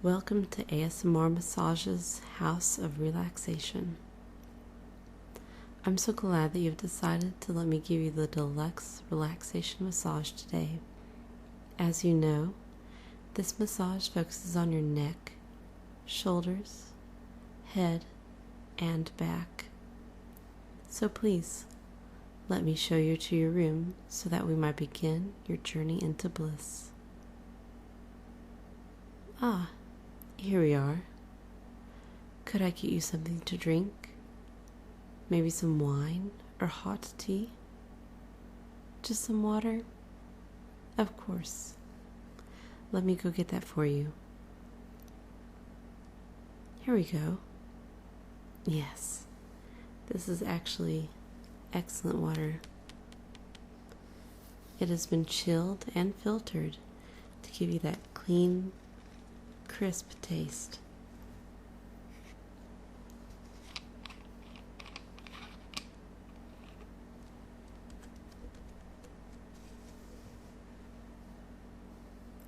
Welcome to ASMR Massage's House of Relaxation. I'm so glad that you've decided to let me give you the deluxe relaxation massage today. As you know, this massage focuses on your neck, shoulders, head, and back. So please, let me show you to your room so that we might begin your journey into bliss. Here we are. Could I get you something to drink? Maybe some wine or hot tea? Just some water? Of course. Let me go get that for you. Here we go. Yes, this is actually excellent water. It has been chilled and filtered to give you that clean, crisp taste.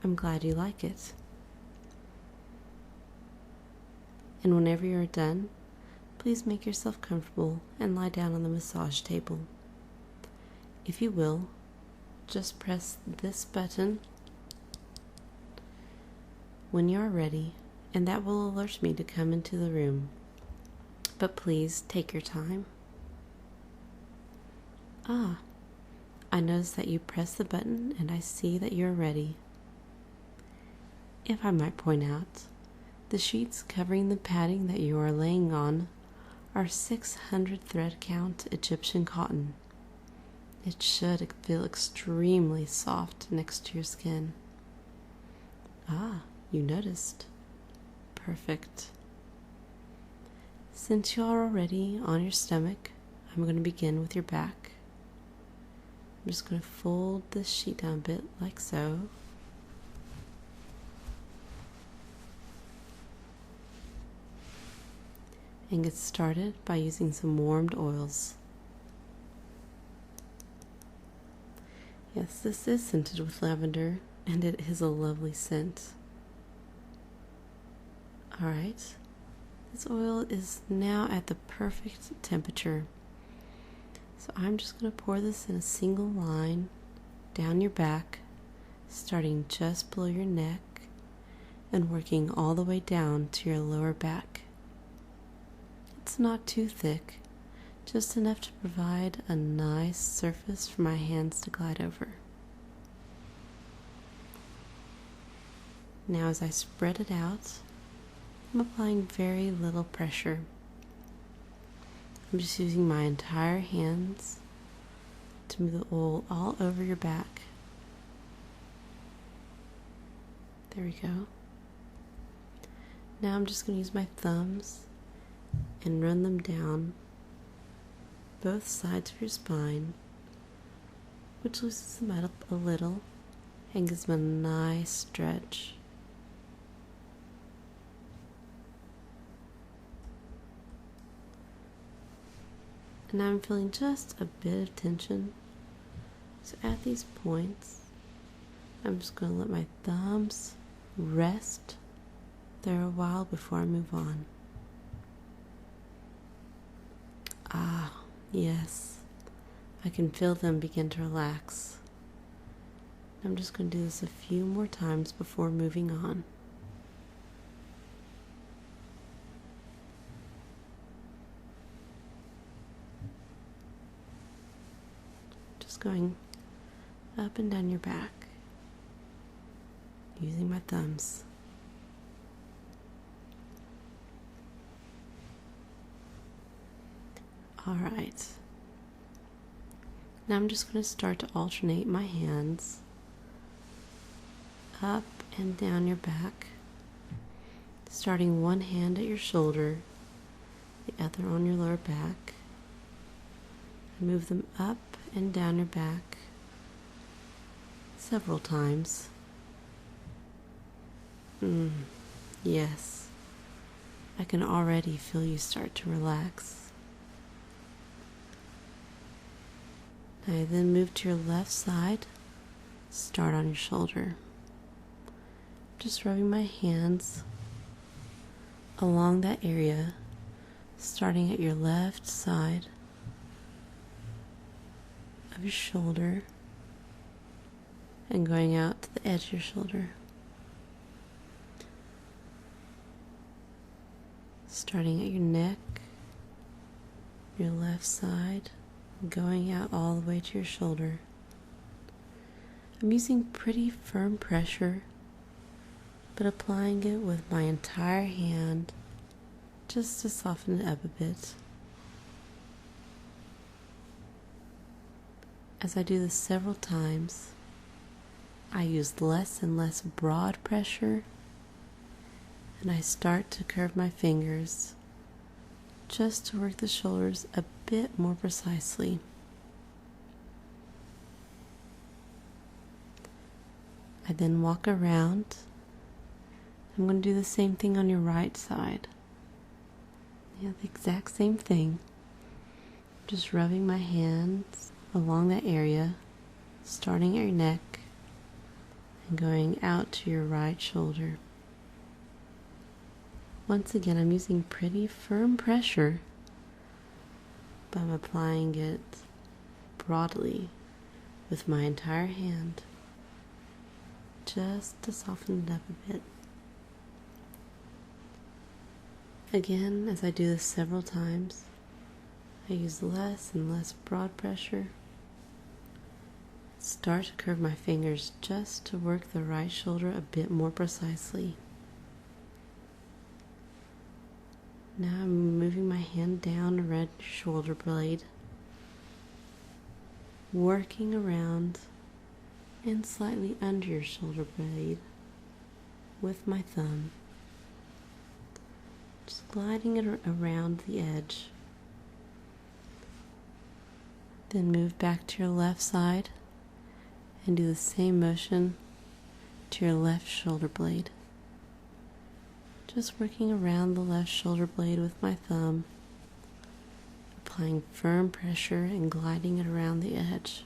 I'm glad you like it. And whenever you're done, please make yourself comfortable and lie down on the massage table. If you will, just press this button when you are ready, and that will alert me to come into the room. But please take your time. I notice that you press the button and I see that you're ready. If I might point out, the sheets covering the padding that you are laying on are 600 thread count Egyptian cotton. It should feel extremely soft next to your skin. You noticed. Perfect. Since you are already on your stomach, I'm going to begin with your back. I'm just going to fold this sheet down a bit like so. And get started by using some warmed oils. Yes, this is scented with lavender, and it is a lovely scent. Alright, this oil is now at the perfect temperature. So I'm just going to pour this in a single line down your back, starting just below your neck and working all the way down to your lower back. It's not too thick, just enough to provide a nice surface for my hands to glide over. Now as I spread it out, I'm applying very little pressure. I'm just using my entire hands to move the oil all over your back. There we go. Now I'm just going to use my thumbs and run them down both sides of your spine, which loosens them up a little and gives them a nice stretch. And now I'm feeling just a bit of tension. So at these points, I'm just going to let my thumbs rest there a while before I move on. Yes, I can feel them begin to relax. I'm just going to do this a few more times before moving on. Just going up and down your back, using my thumbs. Alright, now I'm just going to start to alternate my hands up and down your back, starting one hand at your shoulder, the other on your lower back, and move them up and down your back several times. Yes, I can already feel you start to relax. I then move to your left side, start on your shoulder. Just rubbing my hands along that area, starting at your left side of your shoulder and going out to the edge of your shoulder. Starting at your neck, your left side, going out all the way to your shoulder. I'm using pretty firm pressure, but applying it with my entire hand just to soften it up a bit. As I do this several times, I use less and less broad pressure, and I start to curve my fingers just to work the shoulders a bit more precisely. I then walk around. I'm going to do the same thing on your right side. Yeah, the exact same thing. Just rubbing my hands along that area, starting at your neck and going out to your right shoulder. Once again, I'm using pretty firm pressure, but I'm applying it broadly with my entire hand, just to soften it up a bit. Again, as I do this several times, I use less and less broad pressure. Start to curve my fingers just to work the right shoulder a bit more precisely. Now I'm moving my hand down around your shoulder blade, working around and slightly under your shoulder blade with my thumb, just gliding it around the edge. Then move back to your left side and do the same motion to your left shoulder blade. Just working around the left shoulder blade with my thumb, applying firm pressure and gliding it around the edge.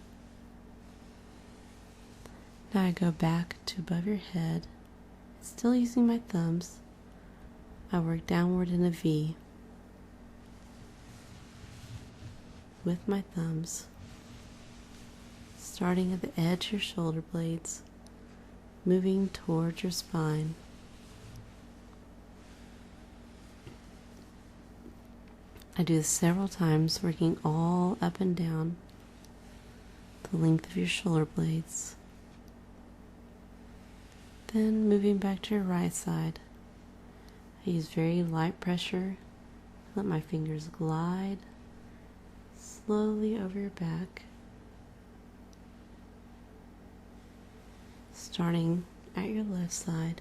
Now I go back to above your head, still using my thumbs. I work downward in a V with my thumbs, starting at the edge of your shoulder blades, moving towards your spine. I do this several times, working all up and down the length of your shoulder blades. Then moving back to your right side, I use very light pressure. Let my fingers glide slowly over your back, starting at your left side,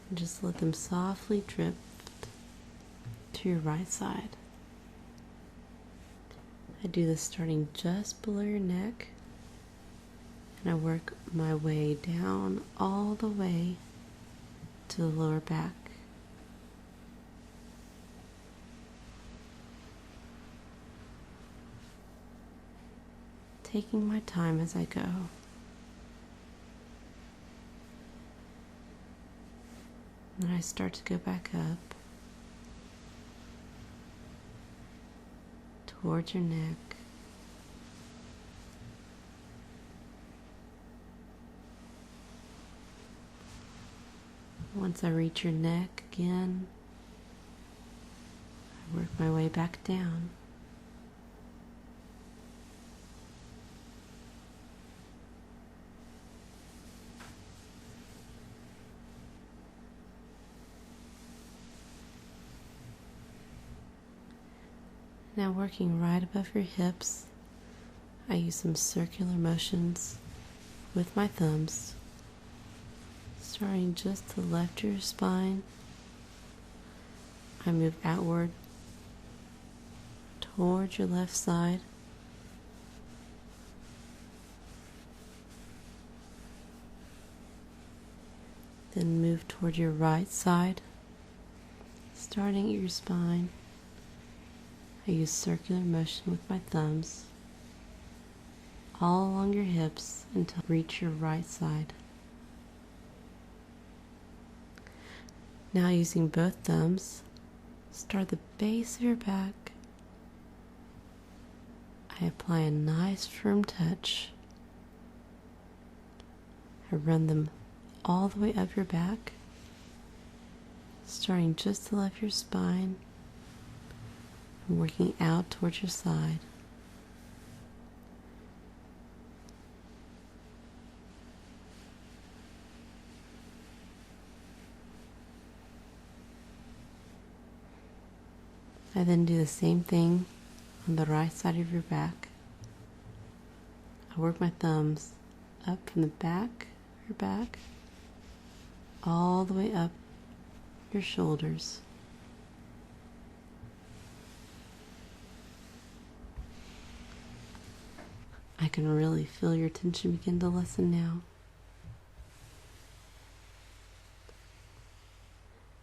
and just let them softly drip to your right side. I do this starting just below your neck, and I work my way down all the way to the lower back. Taking my time as I go. And I start to go back up towards your neck. Once I reach your neck again, I work my way back down. Now working right above your hips, I use some circular motions with my thumbs, starting just to the left of your spine. I move outward towards your left side, then move toward your right side, starting at your spine. I use circular motion with my thumbs all along your hips until I reach your right side. Now using both thumbs, start the base of your back. I apply a nice firm touch. I run them all the way up your back, starting just to the left of your spine and working out towards your side. I then do the same thing on the right side of your back. I work my thumbs up from the back of your back, all the way up your shoulders. I can really feel your tension begin to lessen now.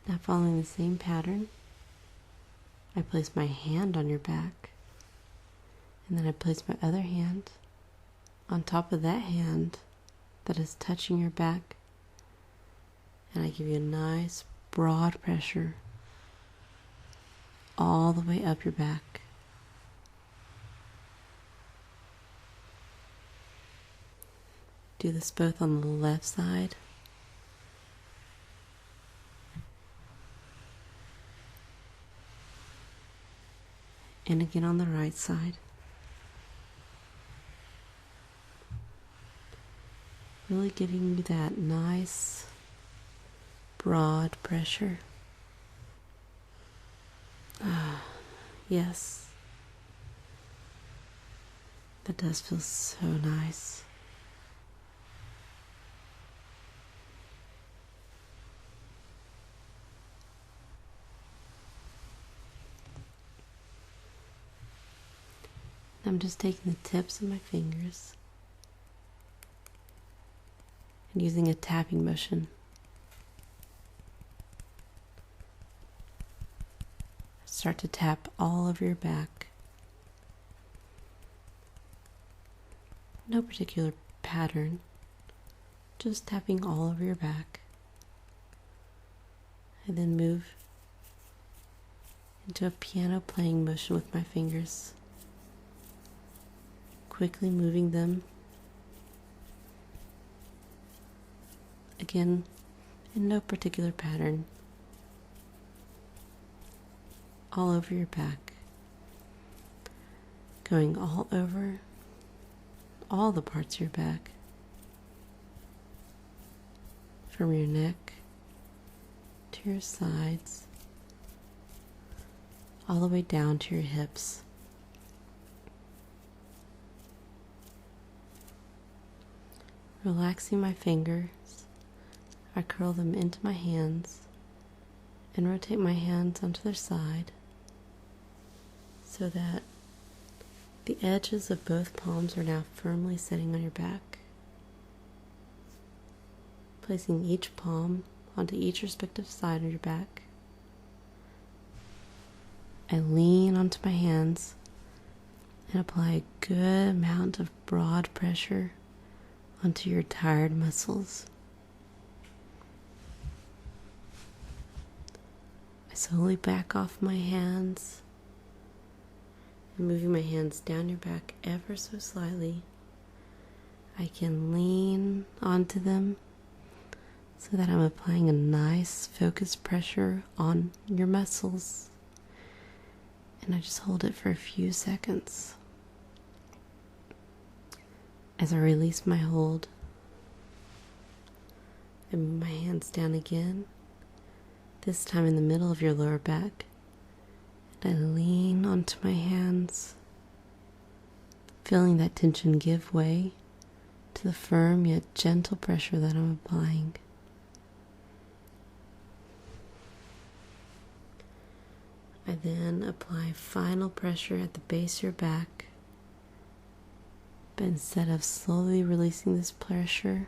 Now following the same pattern, I place my hand on your back, and then I place my other hand on top of that hand that is touching your back, and I give you a nice broad pressure all the way up your back. Do this both on the left side and again on the right side. Really giving you that nice broad pressure. Yes, that does feel so nice. I'm just taking the tips of my fingers and using a tapping motion. Start to tap all over your back. No particular pattern, just tapping all over your back. I then move into a piano playing motion with my fingers, quickly moving them, again in no particular pattern, all over your back, going all over all the parts of your back, from your neck to your sides, all the way down to your hips. Relaxing my fingers, I curl them into my hands and rotate my hands onto their side so that the edges of both palms are now firmly sitting on your back. Placing each palm onto each respective side of your back, I lean onto my hands and apply a good amount of broad pressure onto your tired muscles. I slowly back off my hands and moving my hands down your back ever so slightly. I can lean onto them so that I'm applying a nice focused pressure on your muscles, and I just hold it for a few seconds. As I release my hold, I move my hands down again, this time in the middle of your lower back, and I lean onto my hands, feeling that tension give way to the firm yet gentle pressure that I'm applying. I then apply final pressure at the base of your back, but instead of slowly releasing this pressure,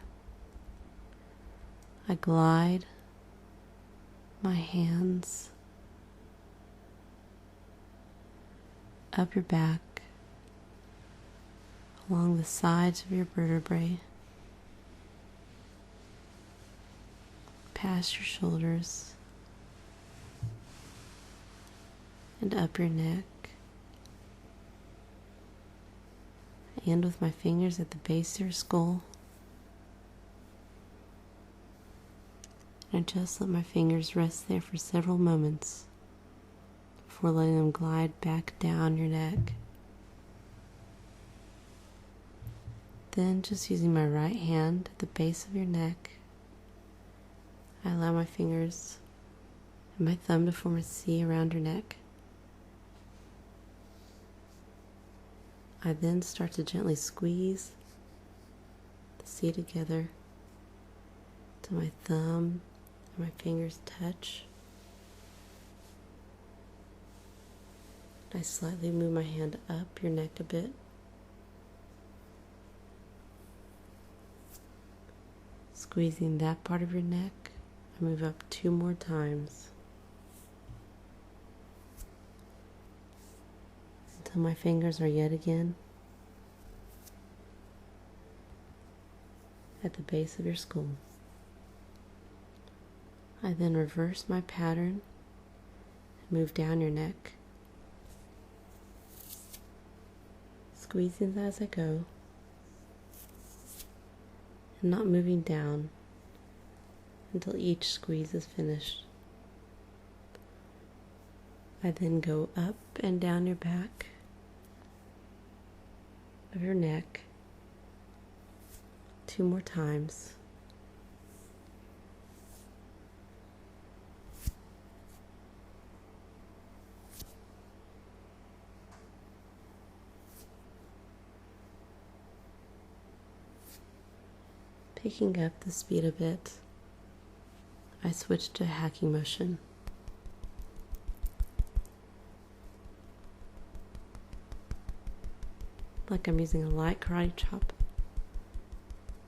I glide my hands up your back, along the sides of your vertebrae, past your shoulders, and up your neck. I end with my fingers at the base of your skull. And I just let my fingers rest there for several moments before letting them glide back down your neck. Then, just using my right hand at the base of your neck, I allow my fingers and my thumb to form a C around your neck. I then start to gently squeeze the C together till my thumb and my fingers touch. I slightly move my hand up your neck a bit. Squeezing that part of your neck, I move up 2 more times until my fingers are yet again at the base of your skull. I then reverse my pattern and move down your neck, squeezing as I go and not moving down until each squeeze is finished. I then go up and down your back of your neck 2 more times. Picking up the speed a bit, I switch to hacking motion. Like I'm using a light karate chop,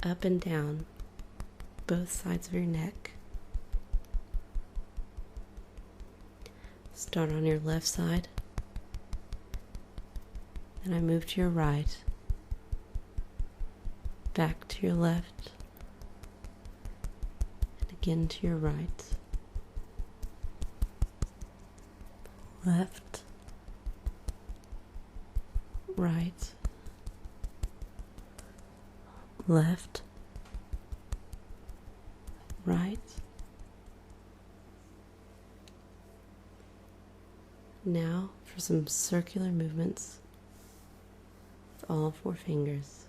up and down both sides of your neck. Start on your left side, then I move to your right, back to your left, and again to your right. Left, right, left, right. Now for some circular movements with all 4 fingers.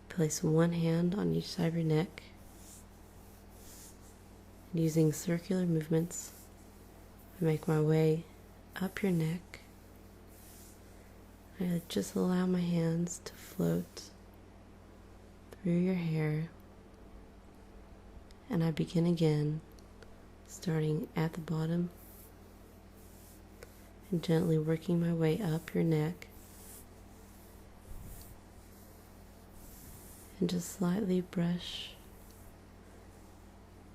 Place one hand on each side of your neck, and using circular movements, I make my way up your neck. I just allow my hands to float through your hair, and I begin again, starting at the bottom and gently working my way up your neck, and just slightly brush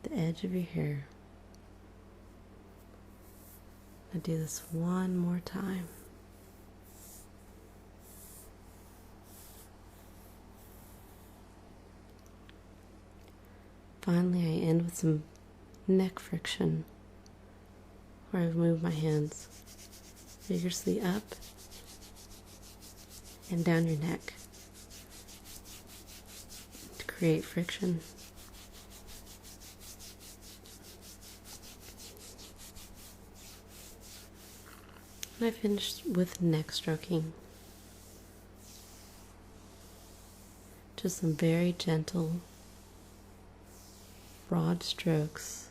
the edge of your hair. I do this 1 more time. Finally, I end with some neck friction, where I move my hands vigorously up and down your neck to create friction. And I finished with neck stroking. Just some very gentle, broad strokes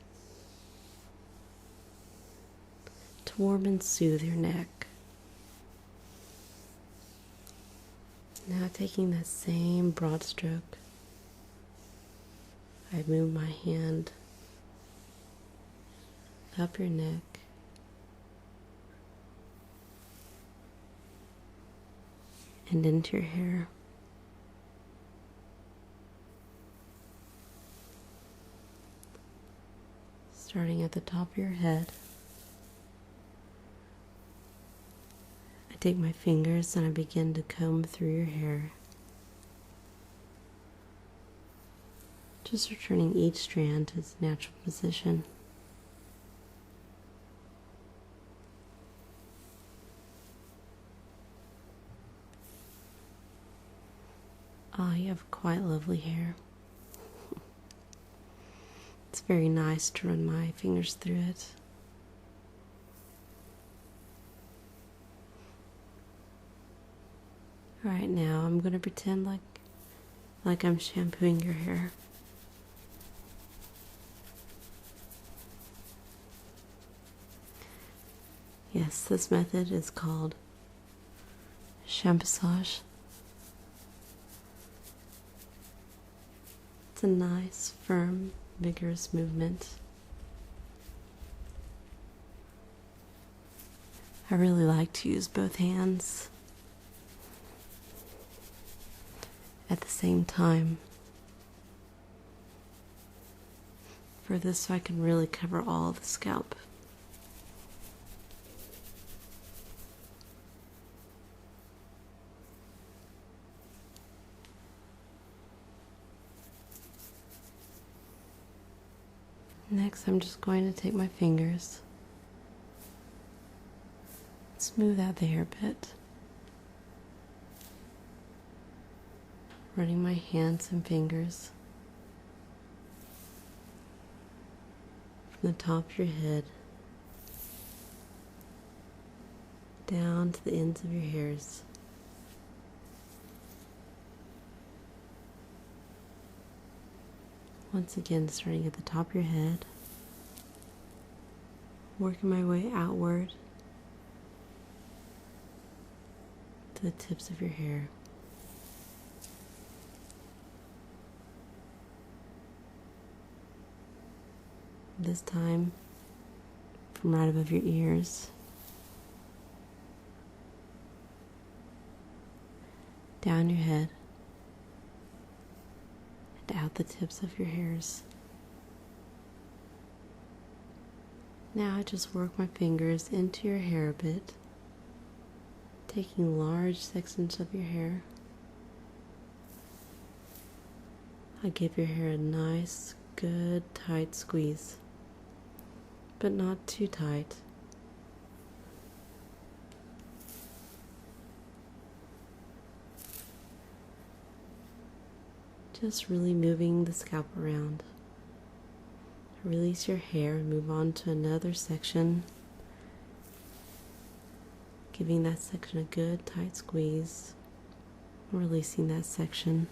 to warm and soothe your neck. Now taking that same broad stroke, I move my hand up your neck and into your hair. Starting at the top of your head, I take my fingers and I begin to comb through your hair, just returning each strand to its natural position. have quite lovely hair. It's very nice to run my fingers through it. Alright, now I'm going to pretend like I'm shampooing your hair. Yes, this method is called shampooage. It's a nice, firm, vigorous movement. I really like to use both hands at the same time. For this, so I can really cover all the scalp. Next, I'm just going to take my fingers, smooth out the hair a bit, running my hands and fingers from the top of your head down to the ends of your hairs. Once again, starting at the top of your head, working my way outward to the tips of your hair. This time, from right above your ears, down your head, and out the tips of your hairs. Now I just work my fingers into your hair a bit, taking large sections of your hair. I give your hair a nice, good, tight squeeze, but not too tight. Just really moving the scalp around. Release your hair and move on to another section, giving that section a good tight squeeze, releasing that section.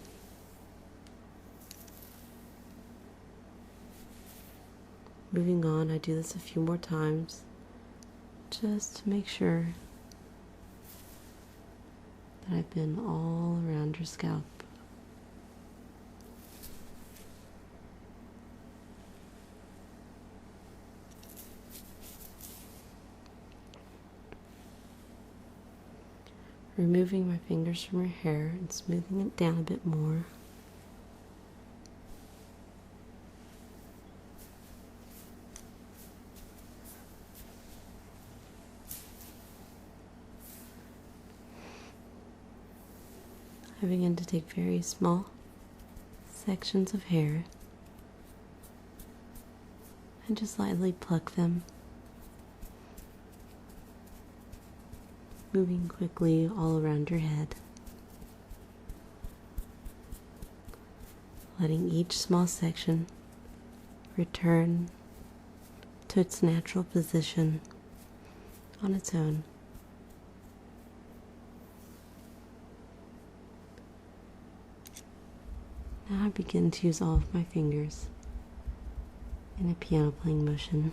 Moving on, I do this a few more times just to make sure that I've been all around your scalp. Removing my fingers from your hair and smoothing it down a bit more. I begin to take very small sections of hair and just lightly pluck them, moving quickly all around your head, letting each small section return to its natural position on its own. Now I begin to use all of my fingers in a piano playing motion.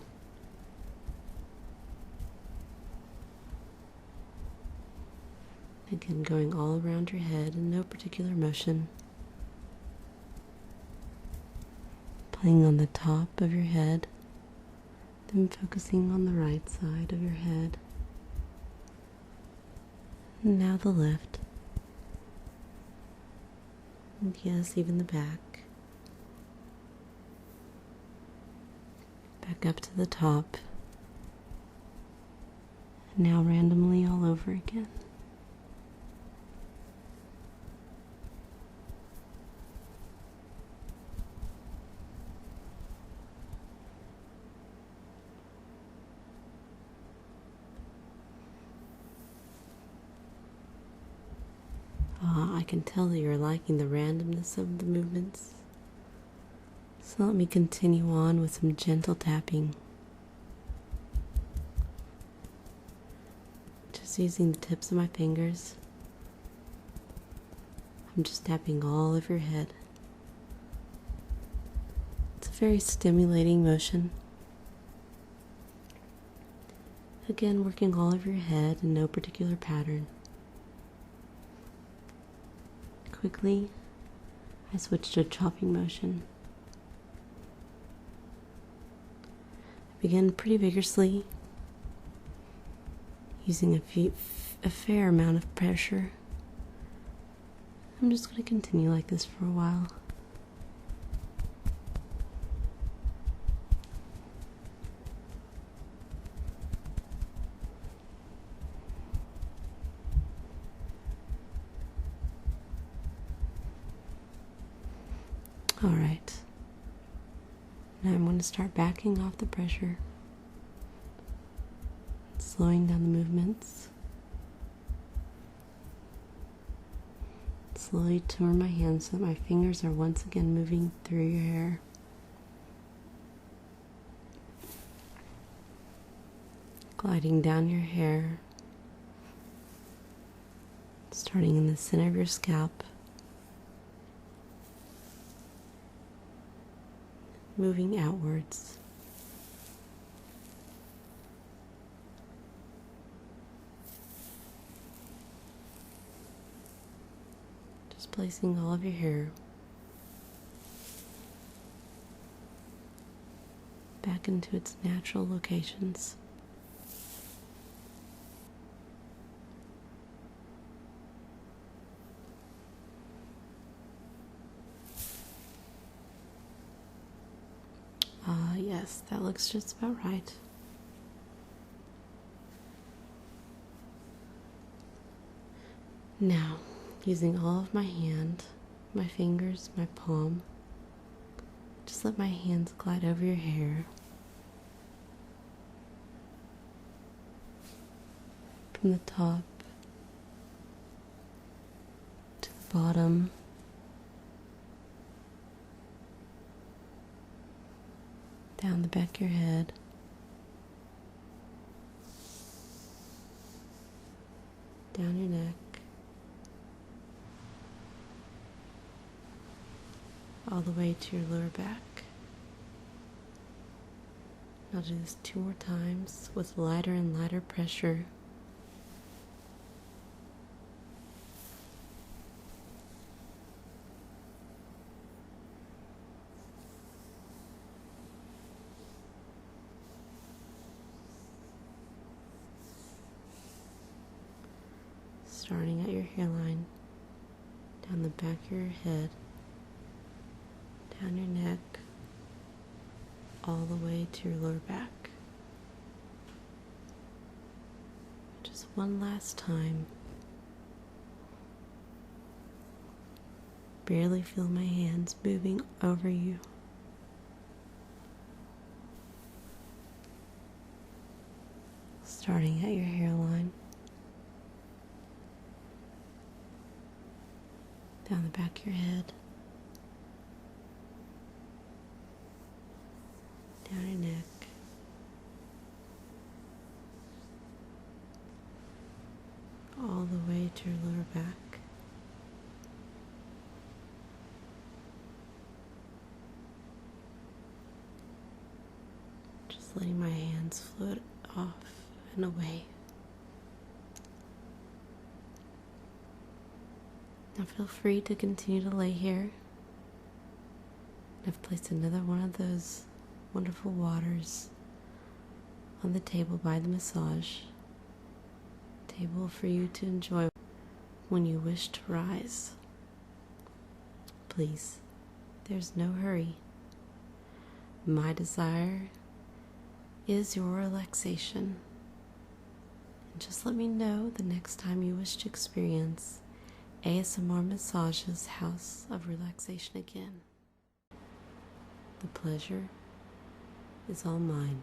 Again, going all around your head in no particular motion. Playing on the top of your head, then focusing on the right side of your head. And now the left. And yes, even the back. Back up to the top. And now randomly all over again. I can tell that you're liking the randomness of the movements. So let me continue on with some gentle tapping. Just using the tips of my fingers. I'm just tapping all of your head. It's a very stimulating motion. Again, working all of your head in no particular pattern. Quickly, I switch to a chopping motion. I begin pretty vigorously, using a fair amount of pressure. I'm just going to continue like this for a while. All right. Now I'm going to start backing off the pressure, slowing down the movements. Slowly turn my hands so that my fingers are once again moving through your hair. Gliding down your hair, starting in the center of your scalp, moving outwards. Just placing all of your hair back into its natural locations. Yes, that looks just about right. Now, using all of my hand, my fingers, my palm, just let my hands glide over your hair. From the top to the bottom. Down the back of your head, down your neck, all the way to your lower back. I'll do this 2 more times with lighter and lighter pressure. Starting at your hairline, down the back of your head, down your neck, all the way to your lower back. Just one last time. Barely feel my hands moving over you. Starting at your hairline, down the back of your head, down your neck, all the way to your lower back. Just letting my hands float off and away. Now feel free to continue to lay here. I've placed another one of those wonderful waters on the table by the massage table for you to enjoy when you wish to rise. Please, there's no hurry. My desire is your relaxation. And just let me know the next time you wish to experience ASMR Massage's House of Relaxation again. The pleasure is all mine.